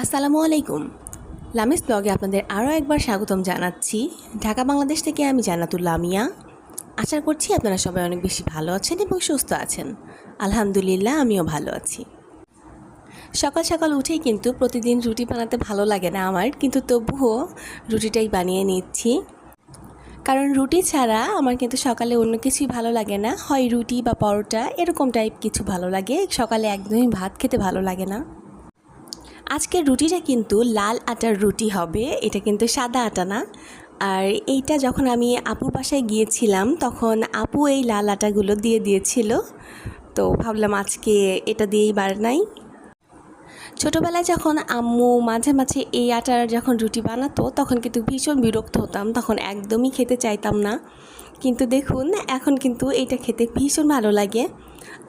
আসসালামু আলাইকুম। লামিস ব্লগে আপনাদের আরও একবার স্বাগতম জানাচ্ছি। ঢাকা বাংলাদেশ থেকে আমি জান্নাতুল লামিয়া। আশা করছি আপনারা সবাই অনেক বেশি ভালো আছেন এবং সুস্থ আছেন। আলহামদুলিল্লাহ, আমিও ভালো আছি। সকাল সকাল উঠেই কিন্তু প্রতিদিন রুটি বানাতে ভালো লাগে না আমার, কিন্তু তবুও রুটিটাই বানিয়ে নিচ্ছি। কারণ রুটি ছাড়া আমার কিন্তু সকালে অন্য কিছুই ভালো লাগে না, হয় রুটি বা পরোটা এরকম টাইপ কিছু ভালো লাগে। সকালে একদমই ভাত খেতে ভালো লাগে না। আজকের রুটিটা কিন্তু লাল আটার রুটি হবে, এটা কিন্তু সাদা আটা না। আর এইটা যখন আমি আপুর বাসায় গিয়েছিলাম তখন আপু এই লাল আটাগুলো দিয়ে দিয়েছিল, তো ভাবলাম আজকে এটা দিয়েই বানাই। ছোটোবেলায় যখন আম্মু মাঝে মাঝে এই আটার যখন রুটি বানাতো তখন কিন্তু ভীষণ বিরক্ত হতাম, তখন একদমই খেতে চাইতাম না। কিন্তু দেখুন এখন কিন্তু এটা খেতে ভীষণ ভালো লাগে।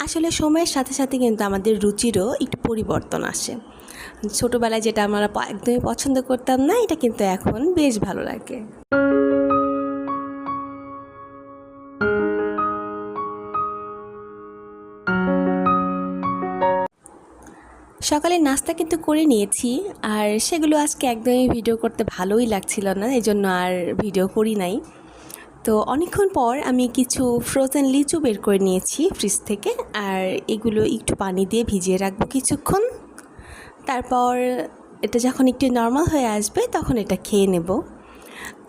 আসলে সময়ের সাথে সাথে কিন্তু আমাদের রুচিরও একটু পরিবর্তন আসে। ছোটোবেলায় যেটা আমরা একদমই পছন্দ করতাম না, এটা কিন্তু এখন বেশ ভালো লাগে। সকালে নাস্তা কিন্তু করে নিয়েছি, আর সেগুলো আজকে একদমই ভিডিও করতে ভালোই লাগছিল না, এই জন্য আর ভিডিও করি নাই। তো অনেকক্ষণ পর আমি কিছু ফ্রোজেন লিচু বের করে নিয়েছি ফ্রিজ থেকে, আর এগুলো একটু পানি দিয়ে ভিজিয়ে রাখবো কিছুক্ষণ। তারপর এটা যখন একটু নরমাল হয়ে আসবে তখন এটা খেয়ে নেব।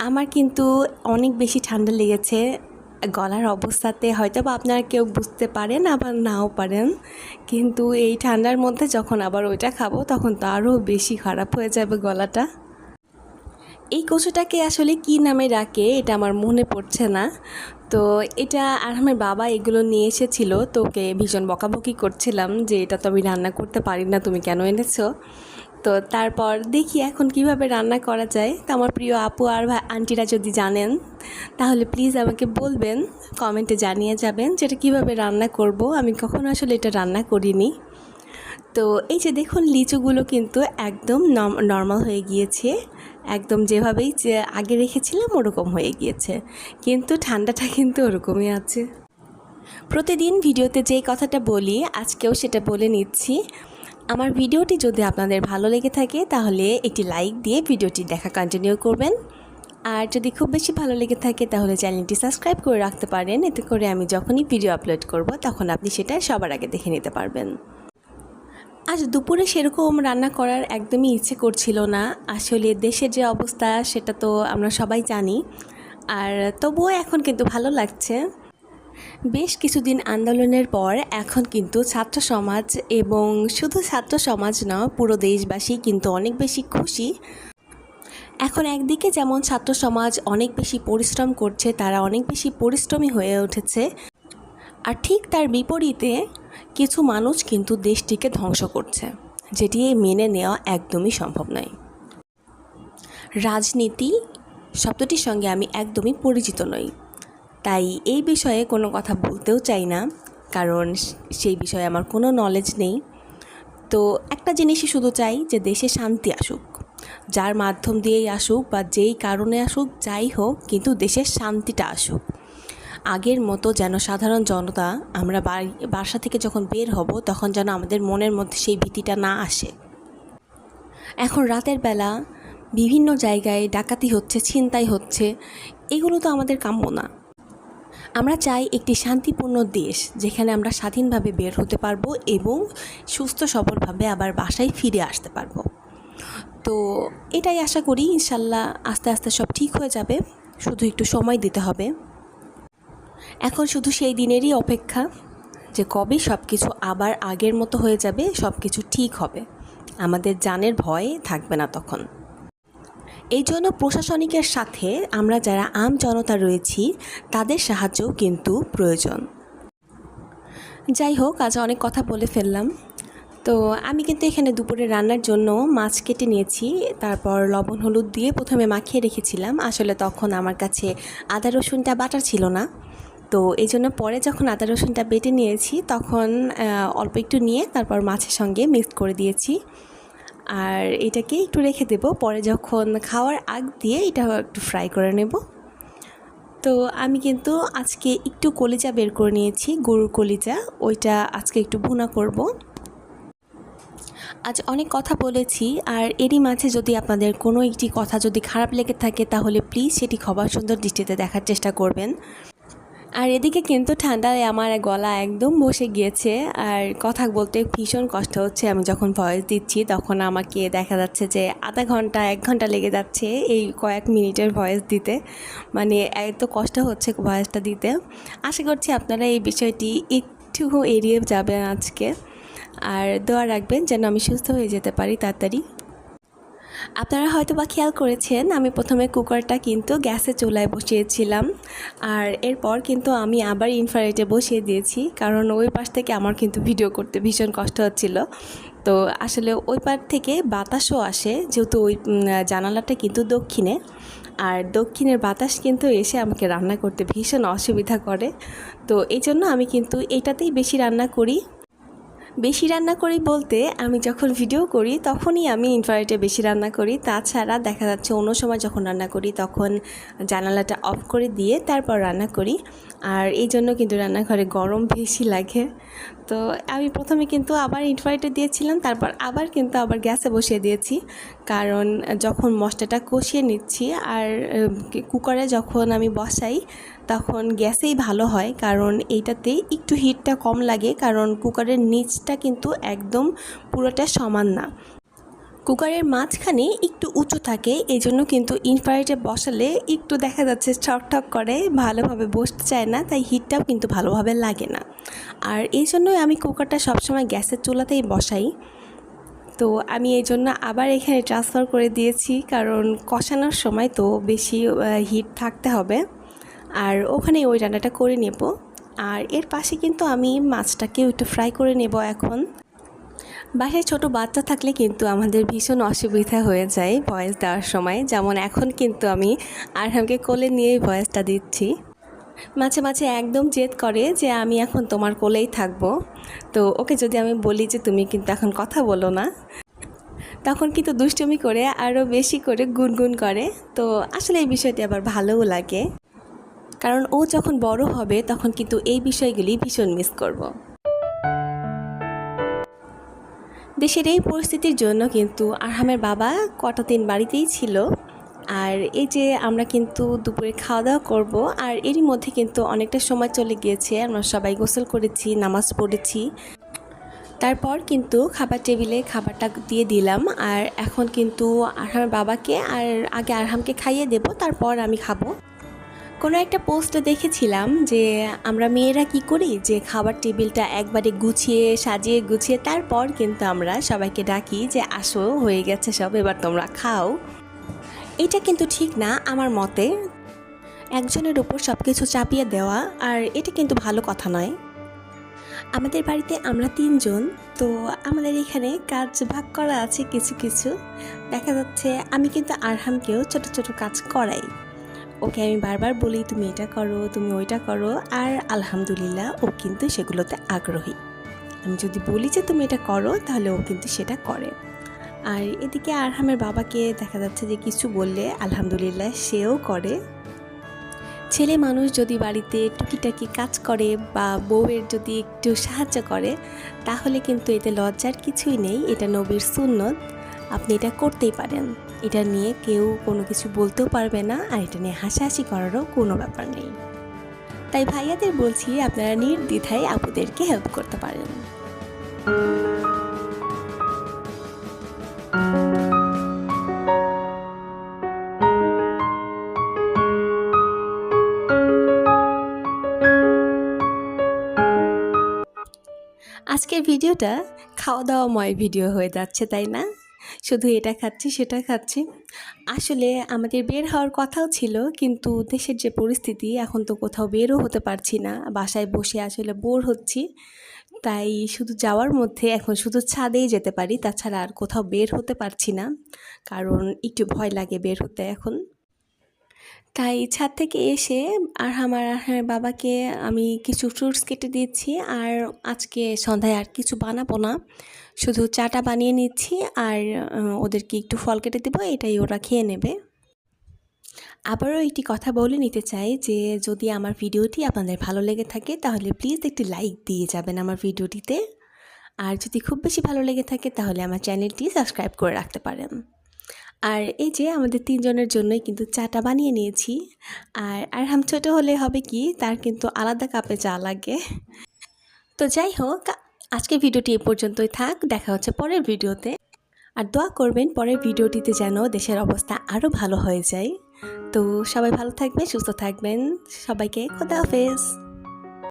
আমার কিন্তু অনেক বেশি ঠান্ডা লেগেছে, গলার অবস্থাতে হয়তো বা আপনারা কেউ বুঝতে পারেন আবার নাও পারেন, কিন্তু এই ঠান্ডার মধ্যে যখন আবার ওইটা খাবো তখন তো আরও বেশি খারাপ হয়ে যাবে গলাটা। এই কচুটাকে আসলে কি নামে ডাকে এটা আমার মনে পড়ছে না। তো এটা আর আমার বাবা এগুলো নিয়ে এসেছিল, তো ওকে ভীষণ বকাবকি করছিলাম যে এটা তো আমি রান্না করতে পারি না, তুমি কেন এনেছো। তো তারপর দেখি এখন কিভাবে রান্না করা যায়। তো আমার প্রিয় আপু আর আন্টিরা যদি জানেন তাহলে প্লিজ আমাকে বলবেন, কমেন্টে জানিয়ে যাবেন যেটা কিভাবে রান্না করব। আমি কখনো আসলে এটা রান্না করিনি। তো এই যে দেখুন লিচুগুলো কিন্তু একদম নর্মাল হয়ে গিয়েছে, একদম যেভাবেই যে আগে রেখেছিলাম ওরকম হয়ে গিয়েছে, কিন্তু ঠান্ডাটা কিন্তু ওরকমই আছে। প্রতিদিন ভিডিওতে যেই কথাটা বলি আজকেও সেটা বলে নিচ্ছি। আমার ভিডিওটি যদি আপনাদের ভালো লেগে থাকে তাহলে একটি লাইক দিয়ে ভিডিওটি দেখা কন্টিনিউ করবেন। আর যদি খুব বেশি ভালো লেগে থাকে তাহলে চ্যানেলটি সাবস্ক্রাইব করে রাখতে পারেন, এতে করে আমি যখনই ভিডিও আপলোড করব তখন আপনি সেটা সবার আগে দেখে নিতে পারবেন। আজ দুপুরে সেরকম রান্না করার একদমই ইচ্ছে করছিল না। আসলে দেশের যে অবস্থা সেটা তো আমরা সবাই জানি, আর তবুও এখন কিন্তু ভালো লাগছে। বেশ কিছুদিন আন্দোলনের পর এখন কিন্তু ছাত্র সমাজ, এবং শুধু ছাত্র সমাজ না পুরো দেশবাসী কিন্তু অনেক বেশি খুশি। এখন একদিকে যেমন ছাত্র সমাজ অনেক বেশি পরিশ্রম করছে, তারা অনেক বেশি পরিশ্রমী হয়ে উঠেছে, আর ঠিক তার বিপরীতে কিছু মানুষ কিন্তু দেশটিকে ধ্বংস করছে, যেটি মেনে নেওয়া একদমই সম্ভব নয়। রাজনীতি শব্দটির সঙ্গে আমি একদমই পরিচিত নই, তাই এই বিষয়ে কোনো কথা বলতেও চাই না, কারণ সেই বিষয়ে আমার কোনো নলেজ নেই। তো একটা জিনিসই শুধু চাই যে দেশে শান্তি আসুক, যার মাধ্যম দিয়েই আসুক বা যেই কারণে আসুক যাই হোক, কিন্তু দেশের শান্তিটা আসুক। আগের মতো যেন সাধারণ জনতা আমরা বাসা থেকে যখন বের হব তখন যেন আমাদের মনের মধ্যে সেই ভীতিটা না আসে। এখন রাতের বেলা বিভিন্ন জায়গায় ডাকাতি হচ্ছে, ছিনতাই হচ্ছে, এগুলো তো আমাদের কাম্য না। আমরা চাই একটি শান্তিপূর্ণ দেশ যেখানে আমরা স্বাধীনভাবে বের হতে পারবো এবং সুস্থ সবলভাবে আবার বাসায় ফিরে আসতে পারবো। তো এটাই আশা করি, ইনশাল্লাহ আস্তে আস্তে সব ঠিক হয়ে যাবে, শুধু একটু সময় দিতে হবে। এখন শুধু সেই দিনেরই অপেক্ষা যে কবে সব কিছু আবার আগের মতো হয়ে যাবে, সব কিছু ঠিক হবে, আমাদের জানের ভয় থাকবে না তখন। এই জন্য প্রশাসনিকের সাথে আমরা যারা আম জনতা রয়েছি তাদের সাহায্যও কিন্তু প্রয়োজন। যাই হোক, আজ অনেক কথা বলে ফেললাম। তো আমি কিন্তু এখানে দুপুরে রান্নার জন্য মাছ কেটে নিয়েছি, তারপর লবণ হলুদ দিয়ে প্রথমে মাখিয়ে রেখেছিলাম। আসলে তখন আমার কাছে আদা রসুনটা বাটা ছিল না, তো এই জন্য পরে যখন আদা রসুনটা বেটে নিয়েছি তখন অল্প একটু নিয়ে তারপর মাছের সঙ্গে মিক্স করে দিয়েছি, আর এটাকে একটু রেখে দেব, পরে যখন খাওয়ার আগ দিয়ে এটা একটু ফ্রাই করে নেব। তো আমি কিন্তু আজকে একটু কলিজা বের করে নিয়েছি, গরুর কলিজা, ওইটা আজকে একটু ভুনা করব। আজ অনেক কথা বলেছি, আর এরই মাঝে যদি আপনাদের কোনো একটি কথা যদি খারাপ লেগে থাকে তাহলে প্লিজ সেটি ক্ষমা সুন্দর দৃষ্টিতে দেখার চেষ্টা করবেন। আর এদিকে কিন্তু ঠান্ডায় আমার গলা একদম বসে গিয়েছে, আর কথা বলতে ভীষণ কষ্ট হচ্ছে। আমি যখন ভয়েস দিচ্ছি তখন আমাকে দেখা যাচ্ছে যে আধা ঘন্টা 1 ঘন্টা লেগে যাচ্ছে এই কয়েক মিনিটের ভয়েস দিতে। মানে এত কষ্ট হচ্ছে ভয়েসটা দিতে। আশা করছি আপনারা এই বিষয়টি একটু এড়িয়ে যাবেন আজকে, আর দোয়া রাখবেন যেন আমি সুস্থ হয়ে যেতে পারি তাড়াতাড়ি। আপনারা হয়তো বা খেয়াল করেছেন আমি প্রথমে কুকারটা কিন্তু গ্যাসের চুলায় বসিয়েছিলাম, আর এরপর কিন্তু আমি আবার ইনফ্রারেডে বসিয়ে দিয়েছি, কারণ ওই পাশ থেকে আমার কিন্তু ভিডিও করতে ভীষণ কষ্ট হচ্ছিল। তো আসলে ওই পাশ থেকে বাতাসও আসে, যেহেতু ওই জানালাটা কিন্তু দক্ষিণে, আর দক্ষিণের বাতাস কিন্তু এসে আমাকে রান্না করতে ভীষণ অসুবিধা করে। তো এই জন্য আমি কিন্তু এটাতেই বেশি রান্না করি। বেশি রান্না করি বলতে আমি যখন ভিডিও করি তখনই আমি ইনফ্রারেডে বেশি রান্না করি। তাছাড়া দেখা যাচ্ছে অন্য সময় যখন রান্না করি তখন জানালাটা অফ করে দিয়ে তারপর রান্না করি, আর এই জন্য কিন্তু রান্নাঘরে গরম বেশি লাগে। তো আমি প্রথমে কিন্তু আবার ইনফ্রারেডে দিয়েছিলাম, তারপর আবার গ্যাসে বসিয়ে দিয়েছি, কারণ যখন মশলাটা কষিয়ে নিচ্ছি আর কুকারে যখন আমি বসাই তখন গ্যাসেই ভালো হয়, কারণ এইটাতে একটু হিটটা কম লাগে, কারণ কুকারের নিচটা কিন্তু একদম পুরোটা সমান না, কুকারের মাঝখানে একটু উঁচু থাকে। এই জন্য কিন্তু ইনফ্রারেডে বসালে একটু দেখা যাচ্ছে ঠক করে, ভালোভাবে বসতে চায় না, তাই হিটটাও কিন্তু ভালোভাবে লাগে না। আর এই জন্যই আমি কুকারটা সবসময় গ্যাসের চুলাতেই বসাই। তো আমি এই জন্য আবার এখানে ট্রান্সফার করে দিয়েছি, কারণ কষানোর সময় তো বেশি হিট থাকতে হবে, আর ওখানে ওই রান্নাটা করে নেব। আর এর পাশে কিন্তু আমি মাছটাকেও একটু ফ্রাই করে নেব এখন। বাসায় ছোট বাচ্চা থাকলে কিন্তু আমাদের ভীষণ অসুবিধা হয়ে যায় ভয়েস দেওয়ার সময়, যেমন এখন কিন্তু আমি আরহামকে কোলে নিয়েই ভয়েসটা দিচ্ছি। মাঝে মাঝে একদম জেদ করে যে আমি এখন তোমার কোলেই থাকবো। তো ওকে যদি আমি বলি যে তুমি কিন্তু এখন কথা বলো না, তখন কিন্তু দুষ্টুমি করে আরও বেশি করে গুনগুন করে। তো আসলে এই বিষয়টি আবার ভালোও লাগে, কারণ ও যখন বড় হবে তখন কিন্তু এই বিষয়গুলি ভীষণ মিস করব। দেশের এই পরিস্থিতির জন্য কিন্তু আরহামের বাবা কটা দিন বাড়িতেই ছিল, আর এই যে আমরা কিন্তু দুপুরে খাওয়া দাওয়া করবো, আর এরই মধ্যে কিন্তু অনেকটা সময় চলে গিয়েছে। আমরা সবাই গোসল করেছি, নামাজ পড়েছি, তারপর কিন্তু খাবার টেবিলে খাবারটা দিয়ে দিলাম। আর এখন কিন্তু আরহামের বাবাকে আর আগে আরহামকে খাইয়ে দেব, তারপর আমি খাবো। কোনো একটা পোস্টে দেখেছিলাম যে আমরা মেয়েরা কি করি, যে খাবার টেবিলটা একবারে সাজিয়ে গুছিয়ে তারপর কিন্তু আমরা সবাইকে ডাকি যে আসো, হয়ে গেছে সব, এবার তোমরা খাও। এটা কিন্তু ঠিক না আমার মতে, একজনের উপর সব কিছু চাপিয়ে দেওয়া, আর এটা কিন্তু ভালো কথা নয়। আমাদের বাড়িতে আমরা 3 জন, তো আমাদের এখানে কাজ ভাগ করা আছে কিছু কিছু। দেখা যাচ্ছে আমি কিন্তু আরহামকেও ছোট ছোট কাজ করাই, ওকে আমি বারবার বলি তুমি এটা করো, তুমি ওইটা করো, আর আলহামদুলিল্লাহ ও কিন্তু সেগুলোতে আগ্রহী। আমি যদি বলি যে তুমি এটা করো তাহলে ও কিন্তু সেটা করে। আর এদিকে আরহামের বাবাকে দেখা যাচ্ছে যে কিছু বললে আলহামদুলিল্লাহ সেও করে। ছেলে মানুষ যদি বাড়িতে টুকিটাকি কাজ করে বা বউয়ের যদি একটু সাহায্য করে তাহলে কিন্তু এতে লজ্জার কিছুই নেই, এটা নবীর সুন্নত, আপনি এটা করতেই পারেন। এটা নিয়ে কেউ কোনো কিছু বলতেও পারবে না, আর এটা নিয়ে হাসাহাসি করারও কোনো ব্যাপার নেই। তাই ভাইয়াদের বলছি আপনারা নির্দ্বিধায় আপুদেরকে হেল্প করতে পারেন। আজকের ভিডিওটা খাওয়া দাওয়াময় ভিডিও হয়ে যাচ্ছে, তাই না? শুধু এটা খাচ্ছি সেটা খাচ্ছি। আসলে আমাদের বের হওয়ার কথাও ছিল, কিন্তু দেশের যে পরিস্থিতি এখন তো কোথাও বেরও হতে পারছি না, বাসায় বসে আসলে বোর হচ্ছি। তাই শুধু যাওয়ার মধ্যে এখন শুধু ছাদেই যেতে পারি, তাছাড়া আর কোথাও বের হতে পারছি না, কারণ একটু ভয় লাগে বের হতে এখন। তাই ছাদ থেকে এসে আরহামের বাবাকে আমি কিছু ফ্রুটস কেটে দিচ্ছি, আর আজকে সন্ধ্যায় আর কিছু বানাবো না, শুধু চাটা বানিয়ে নিচ্ছি, আর ওদেরকে একটু ফল কেটে দেবো, এটাই ওরা খেয়ে নেবে। আবারও একটি কথা বলে নিতে চাই যে যদি আমার ভিডিওটি আপনাদের ভালো লেগে থাকে তাহলে প্লিজ একটি লাইক দিয়ে যাবেন আমার ভিডিওটিতে, আর যদি খুব বেশি ভালো লেগে থাকে তাহলে আমার চ্যানেলটি সাবস্ক্রাইব করে রাখতে পারেন। আর এই যে আমাদের 3 জনের জন্যই কিন্তু চাটা বানিয়ে নিয়েছি। আর আরহাম ছোটো হলে হবে কি, তার কিন্তু আলাদা কাপে চা লাগে। তো যাই হোক, আজকের ভিডিওটি এ পর্যন্তই থাক। দেখা হচ্ছে পরের ভিডিওতে। আর দোয়া করবেন পরের ভিডিওটিতে যেন দেশের অবস্থা আরও ভালো হয়ে যায়। তো সবাই ভালো থাকবেন, সুস্থ থাকবেন। সবাইকে খোদা হাফেজ।